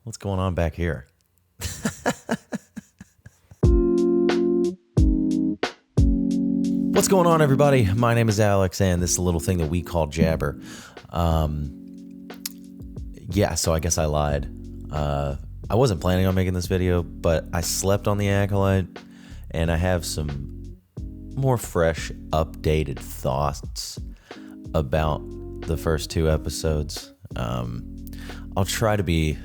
What's going on back here? What's going on, everybody? My name is Alex, and this is a little thing that we call Jabber. So I guess I lied. I wasn't planning on making this video, but I slept on the ACOLYTE, and I have some more fresh, updated thoughts about the first two episodes. I'll try to be...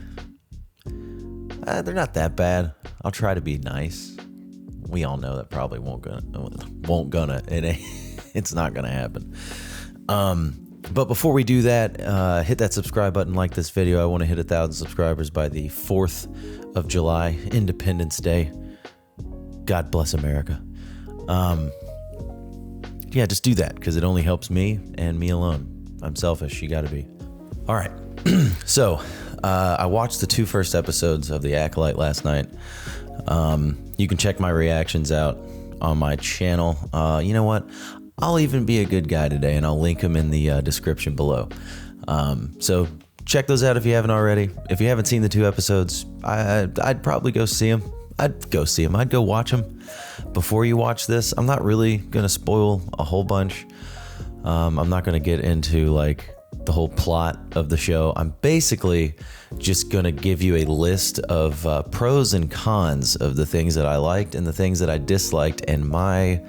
they're not that bad. I'll try to be nice. We all know that probably won't gonna. It's not gonna happen. But before we do that, hit that subscribe button, like this video. I want to hit 1,000 subscribers by the 4th of July, Independence Day. God bless America. Yeah, just do that because it only helps me and me alone. I'm selfish. You got to be. All right. So I watched the two first episodes of the ACOLYTE last night. You can check my reactions out on my channel. You know what? I'll even be a good guy today, and I'll link them in the description below. So check those out if you haven't already. If you haven't seen the two episodes, I'd probably go see them. I'd go watch them before you watch this. I'm not really going to spoil a whole bunch. I'm not going to get into like the whole plot of the show. I'm basically just going to give you a list of pros and cons of the things that I liked and the things that I disliked, and my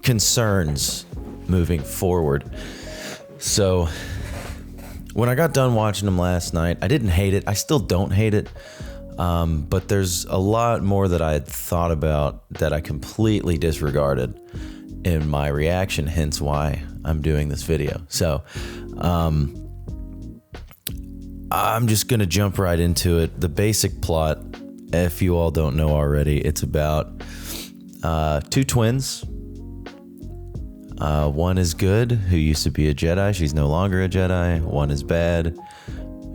concerns moving forward. So when I got done watching them last night, I didn't hate it. I still don't hate it. But there's a lot more that I had thought about that I completely disregarded in my reaction, hence why I'm doing this video. So I'm just going to jump right into it. The basic plot, if you all don't know already, it's about two twins. One is good, who used to be a Jedi. She's no longer a Jedi. One is bad,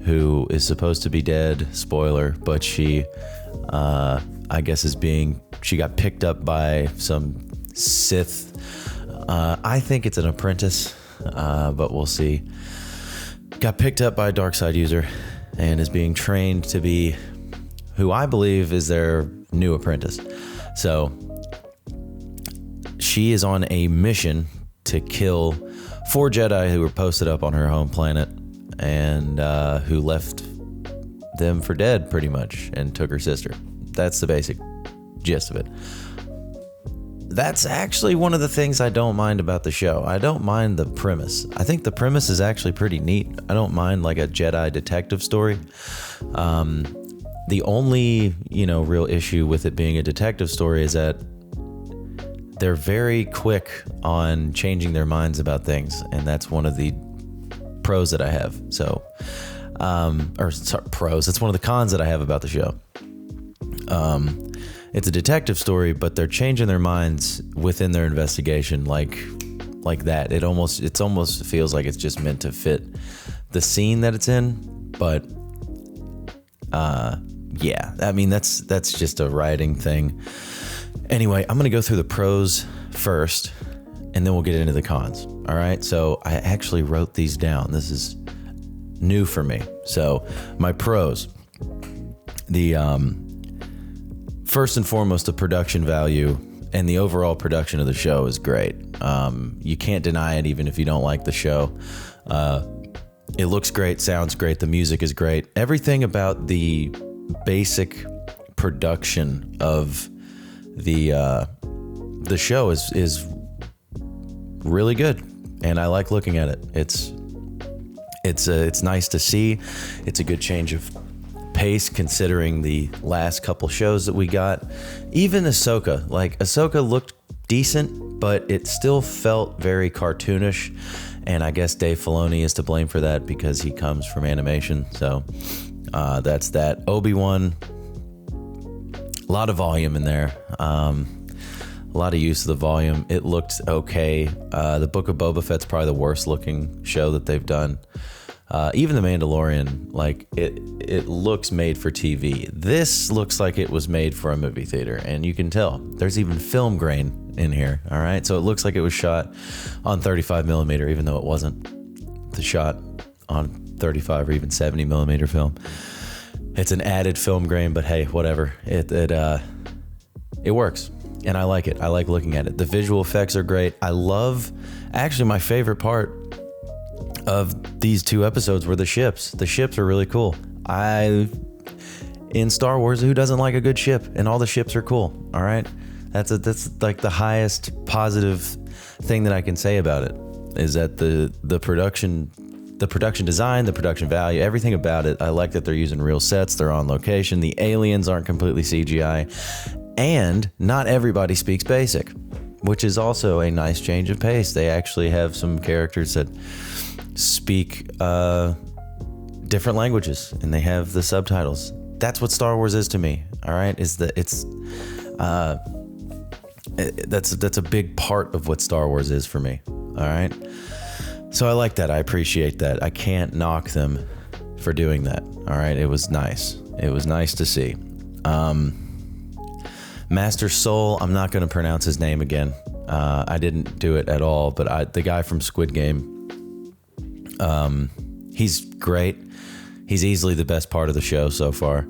who is supposed to be dead. Spoiler, but she, I guess, she got picked up by some Sith. I think it's an apprentice, but we'll see. Got picked up by a dark side user and is being trained to be who I believe is their new apprentice. So she is on a mission to kill 4 Jedi who were posted up on her home planet and who left them for dead pretty much and took her sister. That's the basic gist of it. That's actually one of the things I don't mind about the show. I don't mind the premise. I think the premise is actually pretty neat. I don't mind like a Jedi detective story. The only, real issue with it being a detective story is that they're very quick on changing their minds about things, and that's one of the pros that I have. So, pros. It's one of the cons that I have about the show. It's a detective story, but they're changing their minds within their investigation, like that. It almost feels like it's just meant to fit the scene that it's in. But yeah, I mean that's just a writing thing. Anyway, I'm gonna go through the pros first, and then we'll get into the cons. All right. So I actually wrote these down. This is new for me. So my pros, first and foremost, the production value and the overall production of the show is great. You can't deny it, even if you don't like the show. It looks great, sounds great, the music is great. Everything about the basic production of the show is really good, and I like looking at it. It's nice to see. It's a good change of pace considering the last couple shows that we got. Even Ahsoka looked decent, but it still felt very cartoonish, and I guess Dave Filoni is to blame for that because he comes from animation. So that's that. Obi-Wan, a lot of volume in there, a lot of use of the volume. It looked okay. The Book of Boba Fett's probably the worst looking show that they've done. Even The Mandalorian, it looks made for TV. This looks like it was made for a movie theater, and you can tell. There's even film grain in here, all right? So it looks like it was shot on 35 millimeter, even though it wasn't. The shot on 35 or even 70 millimeter film. It's an added film grain, but hey, whatever. It works, and I like it. I like looking at it. The visual effects are great. Actually, my favorite part of these 2 episodes were the ships. The ships are really cool. In Star Wars, who doesn't like a good ship? And all the ships are cool. All right, that's like the highest positive thing that I can say about it, is that the production design, the production value, everything about it. I like that they're using real sets. They're on location. The aliens aren't completely CGI, and not everybody speaks basic, which is also a nice change of pace. They actually have some characters that speak different languages, and they have the subtitles. That's what Star Wars is to me. All right, that's a big part of what Star Wars is for me. All right, so I like that. I appreciate that. I can't knock them for doing that. All right, it was nice. It was nice to see. Master Soul, I'm not going to pronounce his name again. I didn't do it at all, but the guy from Squid Game, he's great. He's easily the best part of the show so far.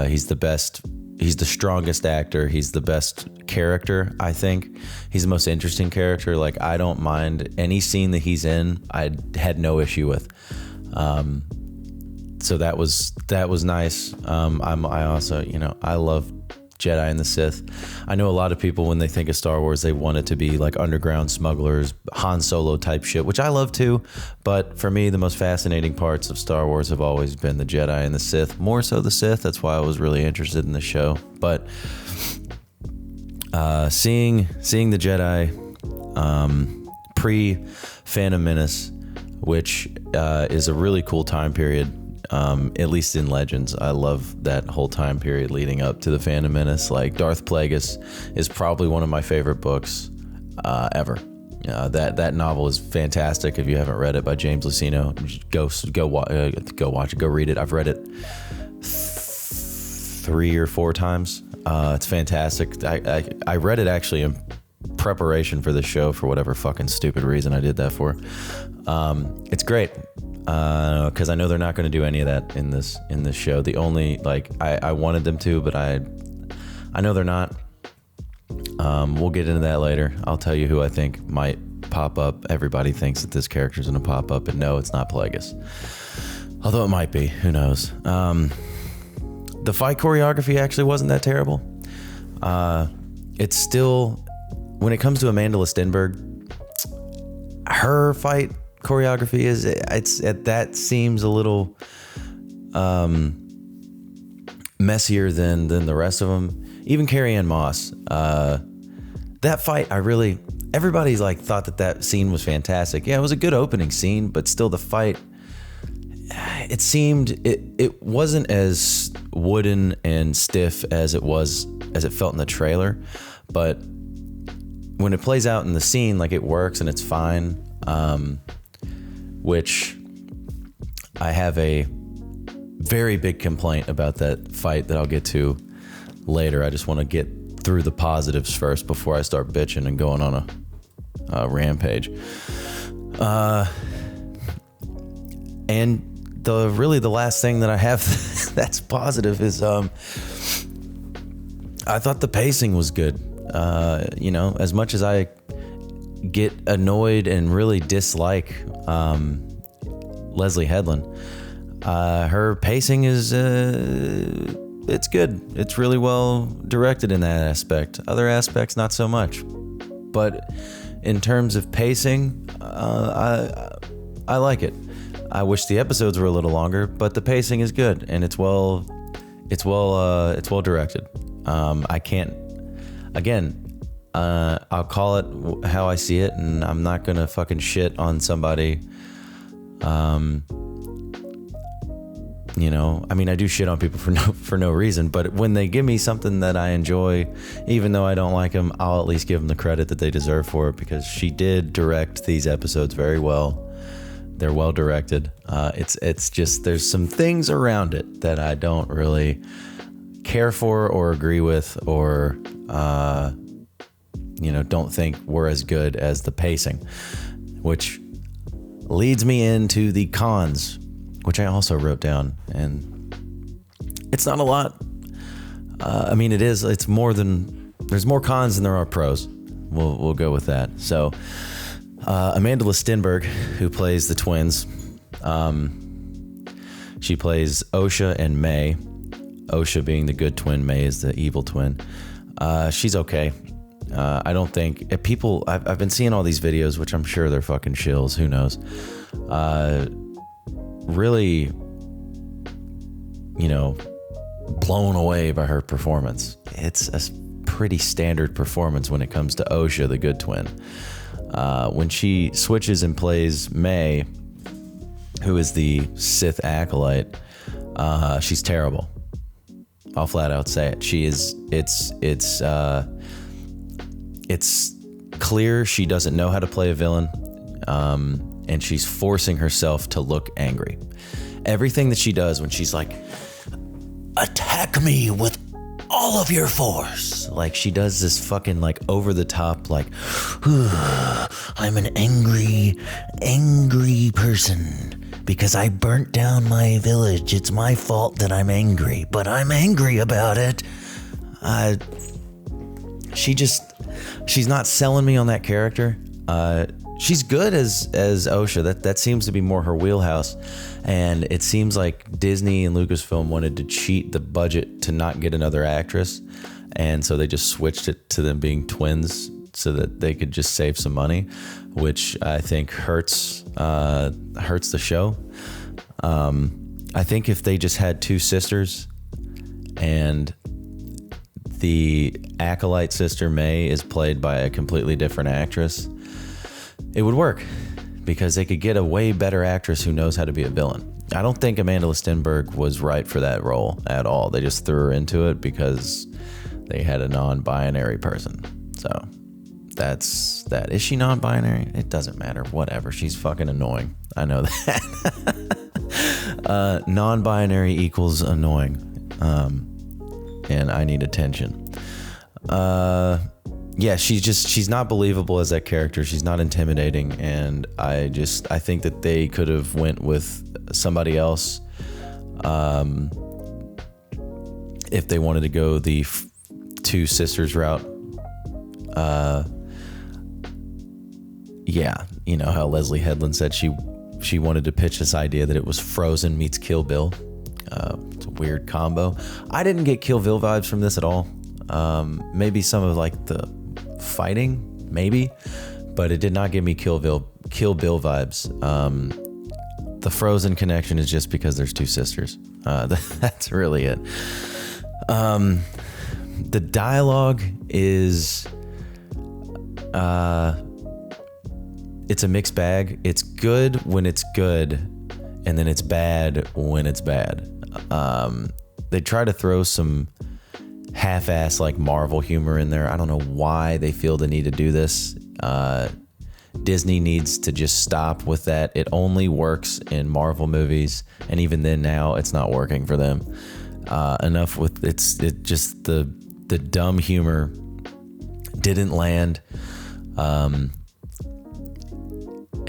He's the best. He's the strongest actor. He's the best character, I think. He's the most interesting character. Like, I don't mind any scene that he's in. I had no issue with. So that was nice. I also, I love Jedi and the Sith. I know a lot of people, when they think of Star Wars, they want it to be like underground smugglers, Han Solo type shit, which I love too. But for me, the most fascinating parts of Star Wars have always been the Jedi and the Sith, more so the Sith. That's why I was really interested in the show. But seeing the Jedi pre Phantom Menace, which is a really cool time period. At least in Legends, I love that whole time period leading up to the Phantom Menace. Like, Darth Plagueis is probably one of my favorite books ever. That novel is fantastic. If you haven't read it, by James Luceno, go watch it, go read it. I've read it 3 or 4 times. It's fantastic. I read it actually in preparation for the show for whatever fucking stupid reason I did that for. It's great. Because I know they're not going to do any of that in this show. The only, I wanted them to, but I know they're not. We'll get into that later. I'll tell you who I think might pop up. Everybody thinks that this character's going to pop up, and no, it's not Plagueis. Although it might be. Who knows? The fight choreography actually wasn't that terrible. It's still, when it comes to Amanda Stenberg, her fight choreography that seems a little messier than the rest of them. Even Carrie-Anne Moss, that fight, everybody's like thought that scene was fantastic. Yeah, it was a good opening scene, but still the fight, it wasn't as wooden and stiff as it felt in the trailer. But when it plays out in the scene, like, it works and it's fine. Which I have a very big complaint about that fight that I'll get to later. I just want to get through the positives first before I start bitching and going on a rampage. And the last thing that I have that's positive is I thought the pacing was good. As much as I get annoyed and really dislike Leslie Headland, her pacing is it's good. It's really well directed in that aspect. Other aspects, not so much. But in terms of pacing, I like it. I wish the episodes were a little longer, but the pacing is good and it's well directed. I can't, again, I'll call it how I see it, and I'm not gonna fucking shit on somebody. I do shit on people for no reason, but when they give me something that I enjoy, even though I don't like them, I'll at least give them the credit that they deserve for it, because she did direct these episodes very well. They're well directed. It's just, there's some things around it that I don't really care for or agree with, or don't think were as good as the pacing, which leads me into the cons, which I also wrote down, and it's not a lot. I mean, it is. It's more than, there's more cons than there are pros. We'll go with that. So, Amanda Stenberg, who plays the twins, she plays Osha and May. Osha being the good twin, May is the evil twin. She's okay. I don't think people. I've been seeing all these videos, which I'm sure they're fucking shills. Who knows? Really, blown away by her performance. It's a pretty standard performance when it comes to Osha, the good twin. When she switches and plays May, who is the Sith acolyte, she's terrible. I'll flat out say it. She is. It's clear she doesn't know how to play a villain, and she's forcing herself to look angry. Everything that she does when she's like, attack me with all of your force. Like, she does this fucking like over the top, like, I'm an angry person because I burnt down my village. It's my fault that I'm angry, but I'm angry about it. She's not selling me on that character. She's good as Osha. That seems to be more her wheelhouse. And it seems like Disney and Lucasfilm wanted to cheat the budget to not get another actress. And so they just switched it to them being twins so that they could just save some money, which I think hurts the show. I think if they just had two sisters and the acolyte sister May is played by a completely different actress, it would work because they could get a way better actress who knows how to be a villain. I don't think Amanda Stenberg was right for that role at all. They just threw her into it because they had a non-binary person. So that's that. Is she non-binary? It doesn't matter. Whatever. She's fucking annoying. I know that. Non-binary equals annoying. And I need attention. Yeah, she's not believable as that character. She's not intimidating, and I think that they could have went with somebody else if they wanted to go the two sisters route. Yeah, you know how Leslie Headland said she wanted to pitch this idea that it was Frozen meets Kill Bill. It's a weird combo. I didn't get Kill Bill vibes from this at all. Maybe some of like the fighting, maybe, but it did not give me Kill Bill vibes. The Frozen connection is just because there's two sisters. That's really it. The dialogue is it's a mixed bag. It's good when it's good, and then it's bad when it's bad. They try to throw some half-ass like Marvel humor in there. I don't know why they feel the need to do this. Disney needs to just stop with that. It only works in Marvel movies, and even then now it's not working for them. Enough with it just the dumb humor didn't land.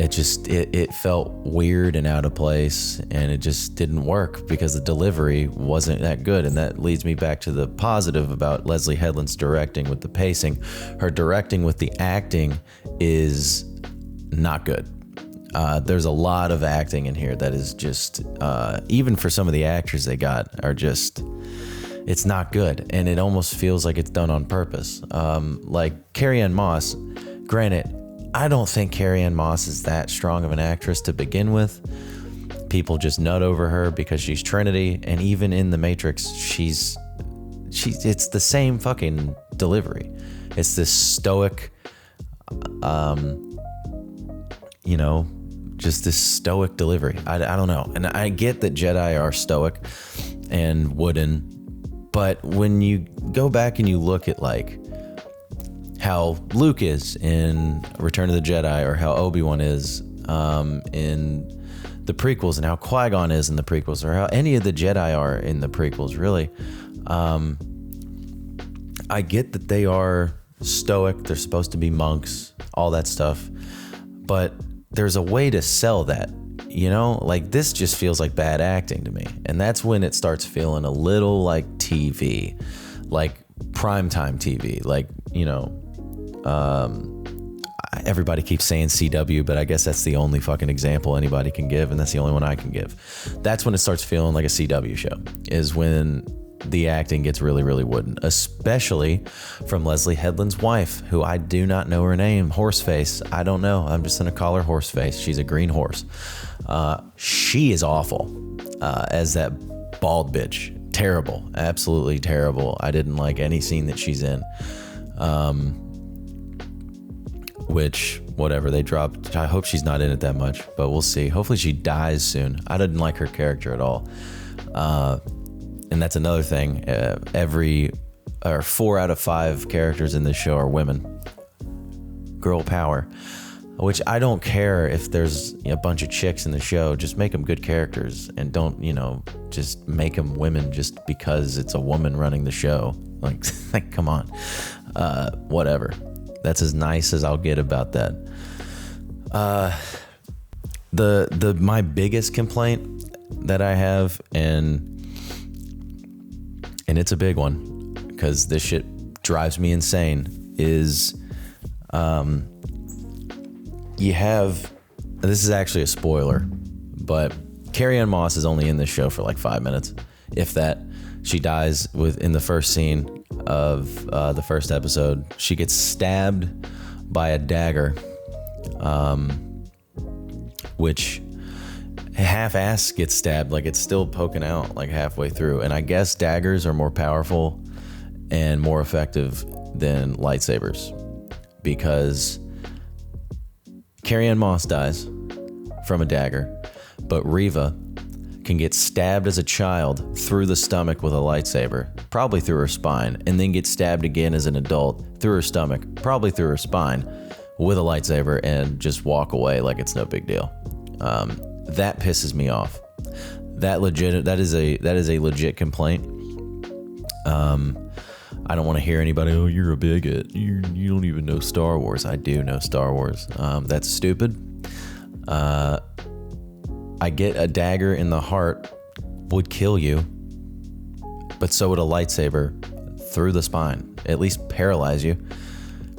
It felt weird and out of place, and it just didn't work because the delivery wasn't that good. And that leads me back to the positive about Leslie Headland's directing with the pacing. Her directing with the acting is not good. There's a lot of acting in here that is just, even for some of the actors they got, are just, it's not good. And it almost feels like it's done on purpose. Like Carrie-Anne Moss, granted, I don't think Carrie-Anne Moss is that strong of an actress to begin with. People just nut over her because she's Trinity, and even in The Matrix, it's the same fucking delivery. It's this stoic, just this stoic delivery. I don't know. And I get that Jedi are stoic and wooden, but when you go back and you look at like how Luke is in Return of the Jedi, or how Obi-Wan is in the prequels, and how Qui-Gon is in the prequels, or how any of the Jedi are in the prequels, really. I get that they are stoic, they're supposed to be monks, all that stuff, but there's a way to sell that you know, like this just feels like bad acting to me. And that's when it starts feeling a little like TV, like primetime TV, like, you know, everybody keeps saying CW, but I guess that's the only fucking example anybody can give, and that's the only one I can give. That's when it starts feeling like a CW show, is when the acting gets really, really wooden, especially from Leslie Headland's wife, who I do not know her name. Horseface. I don't know. I'm just going to call her Horseface. She's a green horse. She is awful as that bald bitch. Terrible. Absolutely terrible. I didn't like any scene that she's in. Which, whatever, they dropped. I hope she's not in it that much, but we'll see. Hopefully she dies soon. I didn't like her character at all. And that's another thing. 4 out of 5 characters in this show are women. Girl power. Which I don't care if there's a bunch of chicks in the show. Just make them good characters, and don't, you know, just make them women just because it's a woman running the show. Like come on. Whatever. That's as nice as I'll get about that. My biggest complaint that I have, and it's a big one because this shit drives me insane, is you have, this is actually a spoiler, but Carrie-Anne Moss is only in this show for like 5 minutes, if that. She dies in the first scene of the first episode. She gets stabbed by a dagger, which half-ass gets stabbed, like it's still poking out like halfway through. And I guess daggers are more powerful and more effective than lightsabers, because Carrie-Anne Moss dies from a dagger, but Reva can get stabbed as a child through the stomach with a lightsaber, probably through her spine, and then get stabbed again as an adult through her stomach, probably through her spine, with a lightsaber, and just walk away like it's no big deal. That pisses me off. That is a legit complaint. I don't want to hear anybody, oh, you're a bigot. You don't even know Star Wars. I do know Star Wars. That's stupid. I get a dagger in the heart would kill you, but so would a lightsaber through the spine. At least paralyze you.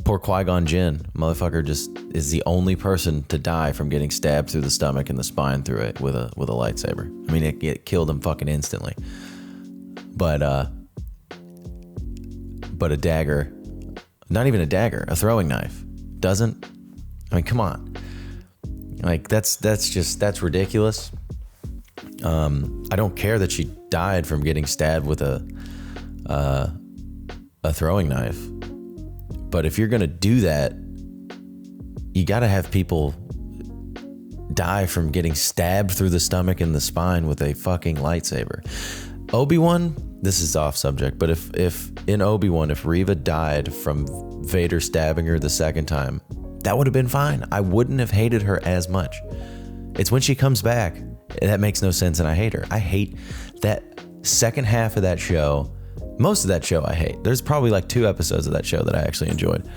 Poor Qui-Gon Jinn, motherfucker, just is the only person to die from getting stabbed through the stomach and the spine through it with a lightsaber. I mean, it killed him fucking instantly. But a dagger, not even a dagger, a throwing knife doesn't. I mean, come on. Like that's ridiculous. I don't care that she died from getting stabbed with a throwing knife, but if you're gonna do that, you gotta have people die from getting stabbed through the stomach and the spine with a fucking lightsaber. Obi-Wan, this is off subject, but if in Obi-Wan, if Reva died from Vader stabbing her the second time, that would have been fine. I wouldn't have hated her as much. It's when she comes back that makes no sense, and I hate her. I hate that second half of that show. Most of that show I hate. There's probably like 2 episodes of that show that I actually enjoyed.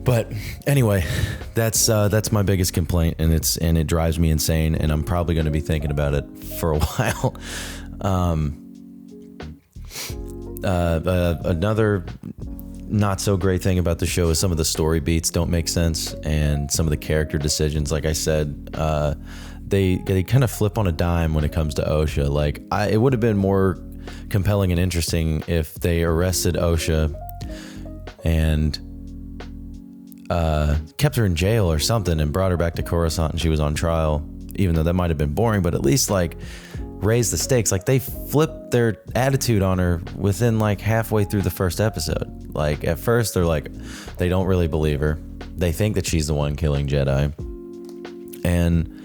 But anyway, that's my biggest complaint, and it drives me insane, and I'm probably going to be thinking about it for a while. Another not so great thing about the show is some of the story beats don't make sense, and some of the character decisions, like I said, they kind of flip on a dime when it comes to OSHA. Like it would have been more compelling and interesting if they arrested OSHA and kept her in jail or something and brought her back to Coruscant and she was on trial, even though that might have been boring, but at least like raise the stakes. Like they flipped their attitude on her within like halfway through the first episode. Like at first they're like, they don't really believe her. They think that she's the one killing Jedi. And,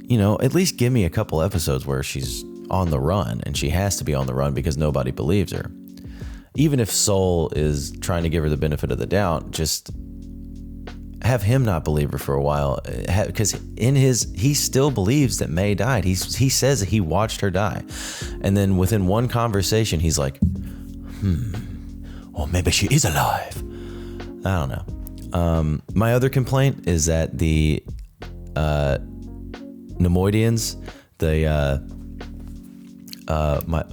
you know, at least give me a couple episodes where she's on the run, and she has to be on the run because nobody believes her. Even if Soul is trying to give her the benefit of the doubt, just have him not believe her for a while, because he still believes that May died. He says that he watched her die, and then within one conversation he's like, or maybe she is alive. I don't know. My other complaint is that the Nemoidians,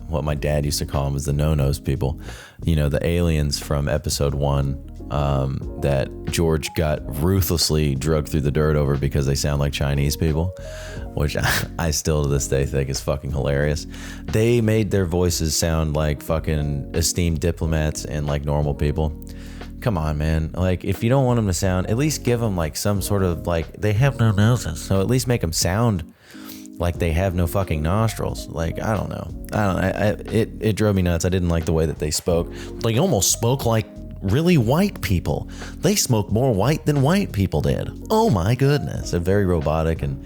what my dad used to call them was the no-nos people. You know, the aliens from episode 1 that George got ruthlessly drugged through the dirt over because they sound like Chinese people, which I still to this day think is fucking hilarious. They made their voices sound like fucking esteemed diplomats and like normal people. Come on, man. Like, if you don't want them to sound, at least give them like some sort of like, they have no noses, so at least make them sound like they have no fucking nostrils. Like, I don't know. It drove me nuts. I didn't like the way that they spoke. They almost spoke like really white people. They smoked more white than white people did. Oh my goodness. They're very robotic, and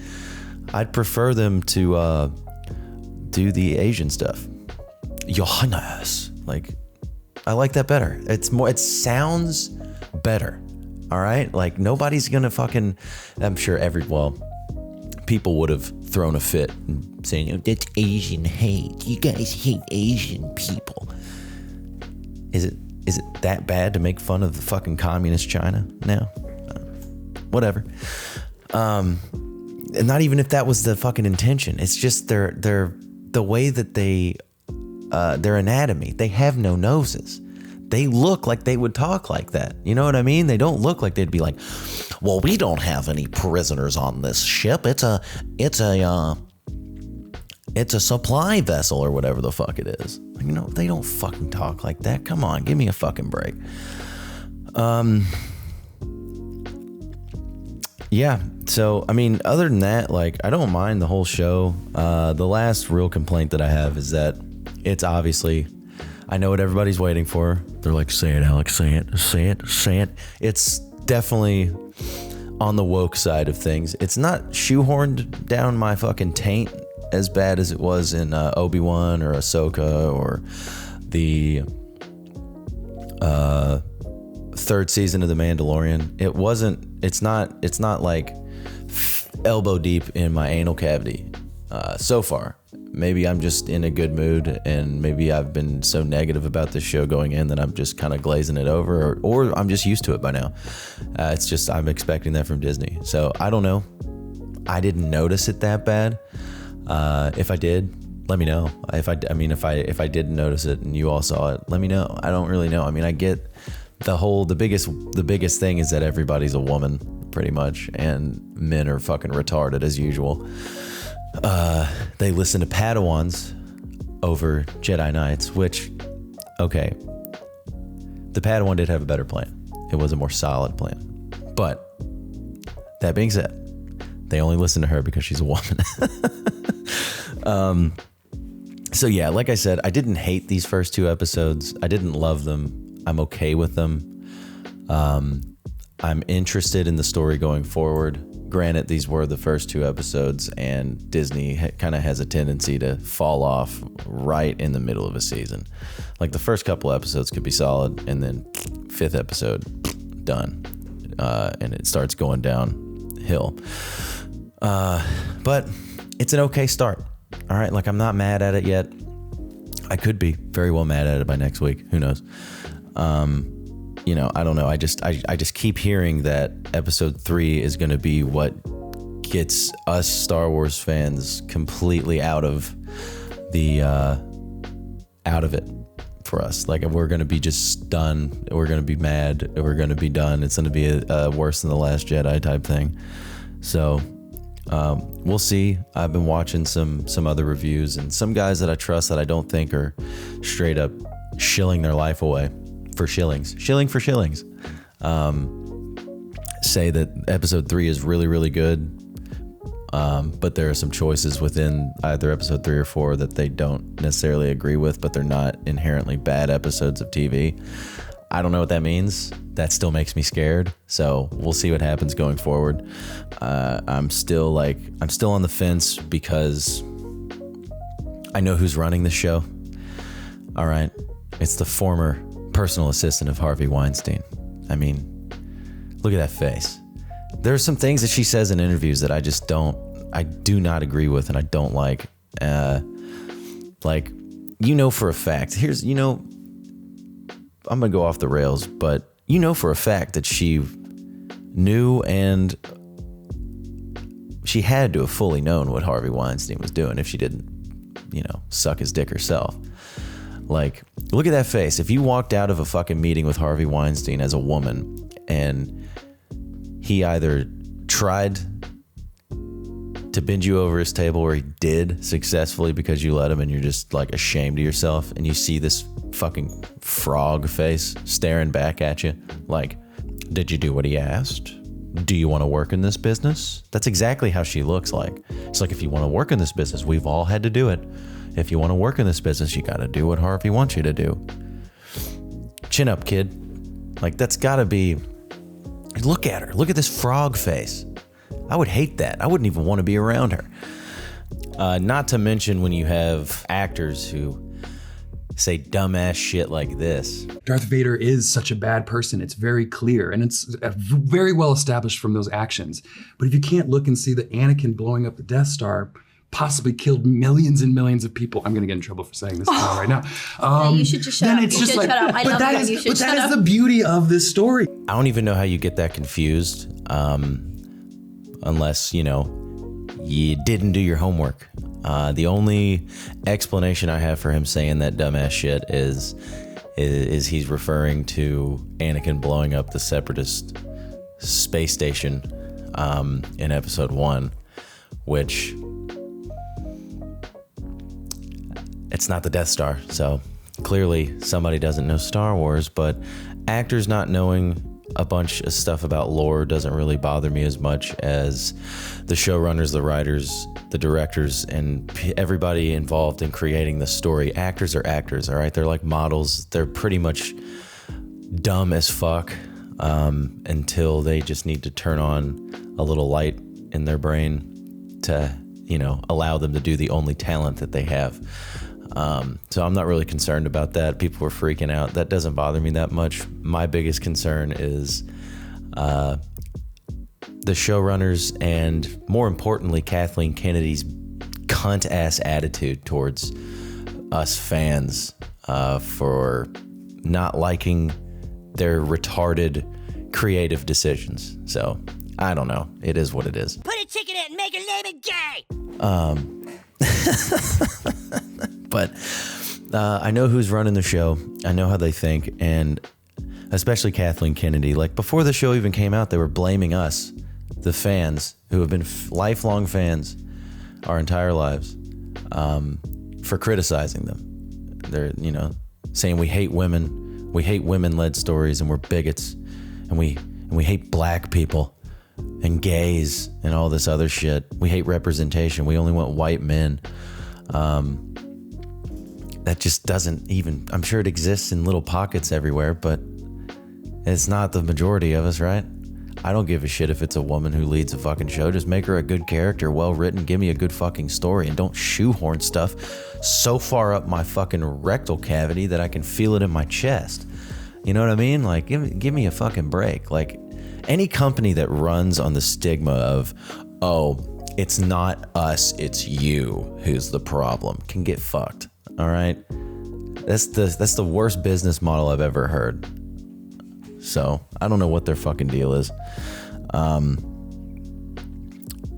I'd prefer them to do the Asian stuff. Johannes. Like, I like that better. It sounds better. All right? Like, nobody's gonna fucking, I'm sure people would have thrown a fit and saying, oh, that's Asian hate. You guys hate Asian people. Is it that bad to make fun of the fucking communist China now? Whatever. And not even if that was the fucking intention. It's just the way that their anatomy. They have no noses. They look like they would talk like that. You know what I mean? They don't look like they'd be like, well, we don't have any prisoners on this ship. It's a supply vessel or whatever the fuck it is. You know, they don't fucking talk like that. Come on, give me a fucking break. Yeah. So, I mean, other than that, like, I don't mind the whole show. The last real complaint that I have is that it's obviously, I know what everybody's waiting for. They're like, say it, Alex, say it, say it, say it. It's definitely on the woke side of things. It's not shoehorned down my fucking taint as bad as it was in Obi-Wan or Ahsoka or the third season of The Mandalorian. It's not like elbow deep in my anal cavity so far. Maybe I'm just in a good mood, and maybe I've been so negative about this show going in that I'm just kind of glazing it over, or I'm just used to it by now. It's just, I'm expecting that from Disney. So I don't know. I didn't notice it that bad. If I did, let me know. If I didn't notice it and you all saw it, let me know. I don't really know. I mean, I get the biggest thing is that everybody's a woman pretty much, and men are fucking retarded as usual. They listen to Padawans over Jedi Knights, which, okay, the Padawan did have a better plan. It was a more solid plan. But that being said, they only listen to her because she's a woman. So yeah, like I said, I didn't hate these first 2 episodes. I didn't love them. I'm okay with them. I'm interested in the story going forward. Granted, these were the first 2 episodes, and Disney kind of has a tendency to fall off right in the middle of a season. Like, the first couple episodes could be solid, and then 5th episode, done. And it starts going downhill. But it's an okay start. All right, like, I'm not mad at it yet. I could be very well mad at it by next week. Who knows? You know, I don't know. I just keep hearing that episode 3 is going to be what gets us Star Wars fans completely out of it for us. Like, we're going to be just done. We're going to be mad. We're going to be done. It's going to be a worse than The Last Jedi type thing. So, we'll see. I've been watching some other reviews, and some guys that I trust that I don't think are straight up shilling their life away for shillings, shilling for shillings, say that episode 3 is really, really good. But there are some choices within either episode 3 or 4 that they don't necessarily agree with, but they're not inherently bad episodes of TV. I don't know what that means. That still makes me scared. So we'll see what happens going forward. I'm still on the fence because I know who's running the show. All right. It's the former personal assistant of Harvey Weinstein. I mean, look at that face. There are some things that she says in interviews that I do not agree with, and I don't like. Like, you know for a fact, I'm going to go off the rails, but you know for a fact that she knew and she had to have fully known what Harvey Weinstein was doing if she didn't, suck his dick herself. Like, look at that face. If you walked out of a fucking meeting with Harvey Weinstein as a woman and he either tried to bend you over his table, or he did successfully because you let him, and you're just like ashamed of yourself, and you see this fucking frog face staring back at you like, did you do what he asked? Do you want to work in this business? That's exactly how she looks like. It's like, if you want to work in this business, we've all had to do it. If you want to work in this business, you got to do what Harvey wants you to do. Chin up, kid. Like, that's got to be... Look at her. Look at this frog face. I would hate that. I wouldn't even want to be around her. Not to mention when you have actors who say dumbass shit like this. Darth Vader is such a bad person. It's very clear, and it's very well established from those actions. But if you can't look and see that Anakin blowing up the Death Star possibly killed millions and millions of people. I'm going to get in trouble for saying this right now. You should just shut up. It's just like, shut up. I love that you. is the beauty of this story. I don't even know how you get that confused, unless, you didn't do your homework. The only explanation I have for him saying that dumbass shit is he's referring to Anakin blowing up the Separatist space station in episode 1, which... It's not the Death Star, so clearly somebody doesn't know Star Wars, but actors not knowing a bunch of stuff about lore doesn't really bother me as much as the showrunners, the writers, the directors, and everybody involved in creating the story. Actors are actors, all right? They're like models. They're pretty much dumb as fuck until they just need to turn on a little light in their brain to, allow them to do the only talent that they have. So I'm not really concerned about that. People were freaking out. That doesn't bother me that much. My biggest concern is the showrunners, and more importantly, Kathleen Kennedy's cunt-ass attitude towards us fans for not liking their retarded creative decisions. So, I don't know. It is what it is. Put a ticket in and make her name it gay! But I know who's running the show. I know how they think, and especially Kathleen Kennedy. Like, before the show even came out, they were blaming us, the fans, who have been lifelong fans our entire lives, for criticizing them. They're, saying we hate women, we hate women-led stories, and we're bigots, and we hate black people and gays and all this other shit. We hate representation. We only want white men. That just doesn't even... I'm sure it exists in little pockets everywhere, but it's not the majority of us, right? I don't give a shit if it's a woman who leads a fucking show. Just make her a good character, well written, give me a good fucking story, and don't shoehorn stuff so far up my fucking rectal cavity that I can feel it in my chest. You know what I mean? Like, give me a fucking break. Like, any company that runs on the stigma of, oh, it's not us, it's you who's the problem, can get fucked. All right, that's the worst business model I've ever heard. So I don't know what their fucking deal is.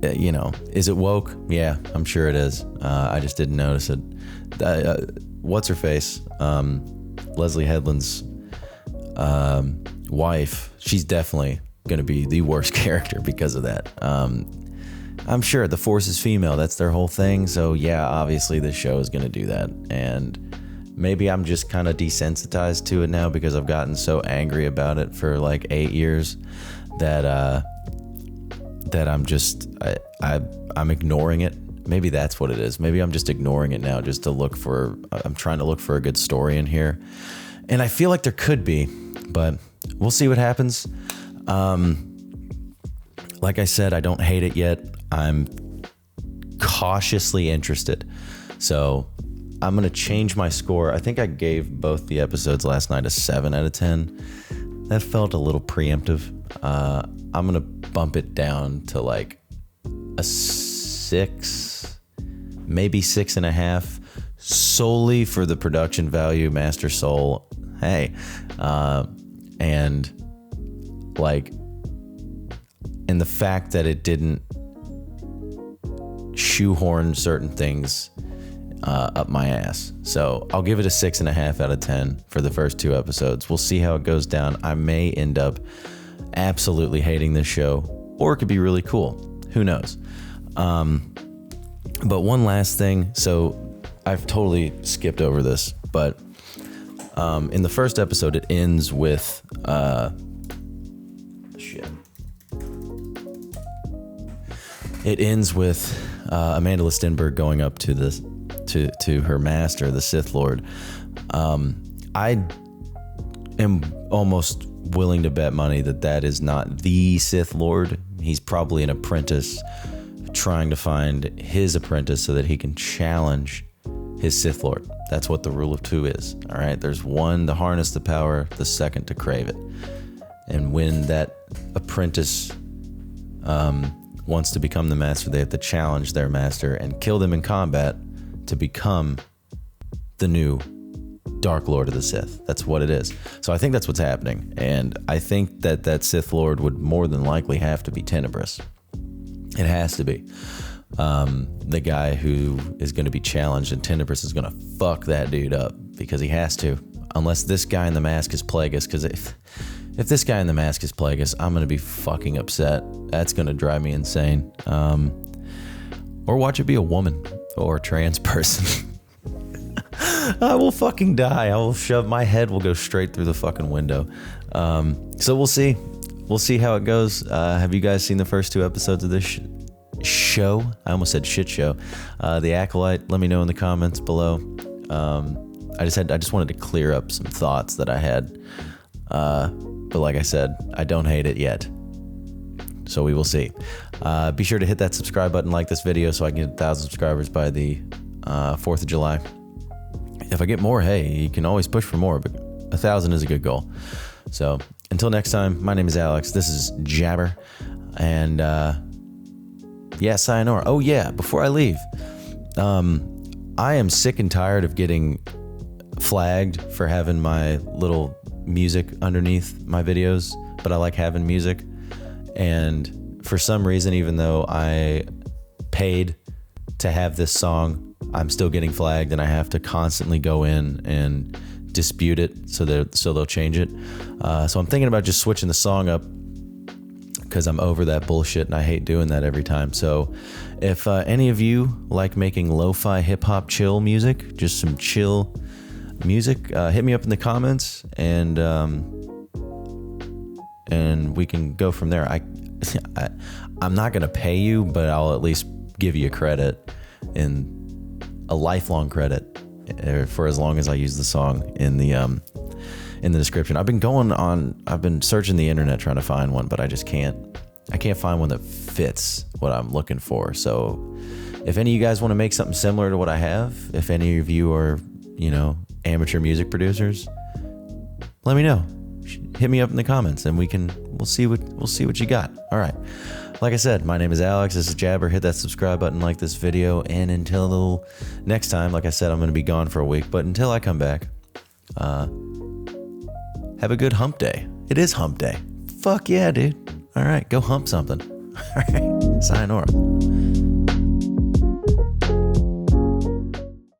Is it woke? Yeah, I'm sure it is. I just didn't notice it. What's her face? Leslie Headland's wife. She's definitely going to be the worst character because of that. I'm sure the Force is female. That's their whole thing. So yeah, obviously the show is going to do that. And maybe I'm just kind of desensitized to it now because I've gotten so angry about it for like 8 years that I'm ignoring it. Maybe that's what it is. Maybe I'm just ignoring it now just to I'm trying to look for a good story in here. And I feel like there could be, but we'll see what happens. Like I said, I don't hate it yet. I'm cautiously interested. So I'm going to change my score. I think I gave both the episodes last night a 7 out of 10. That felt a little preemptive. I'm going to bump it down to like a 6, maybe 6.5, solely for the production value, Master Soul. Hey, and the fact that it didn't shoehorn certain things up my ass. So I'll give it a 6.5 out of 10 for the first 2 episodes. We'll see how it goes down. I may end up absolutely hating this show, or it could be really cool. Who knows? But one last thing. So I've totally skipped over this, but in the first episode, it ends with It ends with Amanda Stenberg going up to her master, the Sith Lord. I am almost willing to bet money that is not the Sith Lord. He's probably an apprentice trying to find his apprentice so that he can challenge his Sith Lord. That's what the rule of 2 is. All right. There's 1 to harness the power, the 2nd to crave it. And when that apprentice wants to become the master, they have to challenge their master and kill them in combat to become the new Dark Lord of the Sith. That's what it is. So I think that's what's happening. And I think that Sith Lord would more than likely have to be Tenebrous. It has to be. The guy who is going to be challenged, and Tenebrous is going to fuck that dude up because he has to. Unless this guy in the mask is Plagueis, because if this guy in the mask is Plagueis, I'm going to be fucking upset. That's going to drive me insane. Or watch it be a woman or a trans person. I will fucking die. I will shove, my head will go straight through the fucking window. So we'll see. We'll see how it goes. Have you guys seen the first 2 episodes of this show? I almost said shit show. The Acolyte, let me know in the comments below. I just wanted to clear up some thoughts that I had. But like I said, I don't hate it yet. So we will see. Be sure to hit that subscribe button, like this video so I can get 1,000 subscribers by the 4th of July. If I get more, hey, you can always push for more, but 1,000 is a good goal. So until next time, my name is Alex. This is Jabber. And yeah, sayonara. Oh yeah, before I leave, I am sick and tired of getting flagged for having my little music underneath my videos, but I like having music. And for some reason, even though I paid to have this song, I'm still getting flagged, and I have to constantly go in and dispute it so they'll change it. So I'm thinking about just switching the song up because I'm over that bullshit and I hate doing that every time. So if any of you like making lo-fi hip-hop chill music, just some chill music, hit me up in the comments and we can go from there. I'm not gonna pay you, but I'll at least give you a credit, in a lifelong credit, for as long as I use the song in the description. I've been searching the internet trying to find one, but I can't find one that fits what I'm looking for. So if any of you guys want to make something similar to what I have, if any of you are, amateur music producers, let me know. Hit me up in the comments and we'll see what you got. All right. Like I said, my name is Alex. This is Jabber. Hit that subscribe button, like this video, and until next time, like I said, I'm going to be gone for a week, but until I come back, have a good hump day. It is hump day. Fuck yeah, dude. All right, go hump something. All right, sayonara.